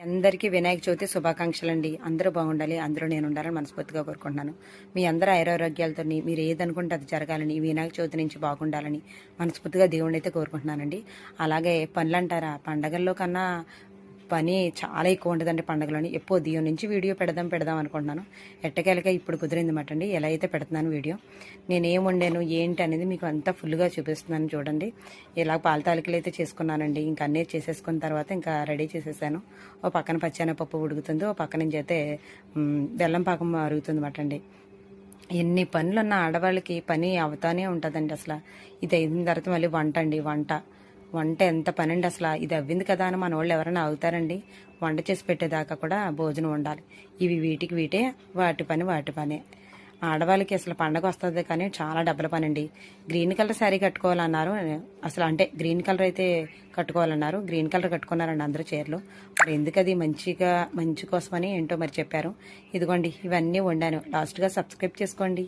అందరికీ వినాయక చవితి శుభాకాంక్షలు అండి. అందరూ బాగుండాలి, అందరూ నేను ఉండాలని మనస్ఫూర్తిగా కోరుకుంటున్నాను. మీ అందరూ ఆరోగ్యాలతో మీరు ఏదనుకుంటే అది జరగాలని, ఈ వినాయక చవితి నుంచి బాగుండాలని మనస్ఫూర్తిగా దేవుడిని అయితే కోరుకుంటున్నానండి. అలాగే పనులు అంటారా, పండగల్లో కన్నా పని చాలా ఎక్కువ ఉంటుందండి పండుగలోని. ఎప్పుడో దియం నుంచి వీడియో పెడదాం అనుకుంటున్నాను. ఎట్టకేలకే ఇప్పుడు కుదిరింది మాట అండి. ఎలా అయితే పెడుతున్నాను వీడియో, నేను ఏం వండాను ఏంటి అనేది మీకు అంతా ఫుల్గా చూపిస్తున్నాను చూడండి. ఇలా పాల తాలికలు అయితే చేసుకున్నానండి. ఇంకా అన్నీ చేసేసుకున్న తర్వాత ఇంకా రెడీ చేసేసాను. ఓ పక్కన పచ్చెనపప్పు ఉడుకుతుంది, ఓ పక్క నుంచి అయితే బెల్లం పాకం అరుగుతుంది మాట అండి. ఎన్ని పనులున్న ఆడవాళ్ళకి పని అవుతానే ఉంటుందండి. అసలు ఇది అయిన తర్వాత మళ్ళీ వంట ఎంత పని అండి. అసలు ఇది అవ్వింది కదా అని మన వాళ్ళు ఎవరైనా అవుతారండి? వంట చేసి పెట్టేదాకా కూడా భోజనం ఉండాలి. ఇవి వీటే, వాటి పనే. ఆడవాళ్ళకి అసలు పండగ వస్తుంది కానీ చాలా డబ్బుల పని అండి. గ్రీన్ కలర్ శారీ కట్టుకోవాలన్నారు. అసలు అంటే గ్రీన్ కలర్ అయితే కట్టుకోవాలన్నారు. గ్రీన్ కలర్ కట్టుకున్నారండి అందరూ చీరలు. మరి ఎందుకు అది మంచి కోసమని ఏంటో మరి చెప్పారు. ఇదిగోండి ఇవన్నీ వండాను. లాస్ట్గా సబ్స్క్రైబ్ చేసుకోండి.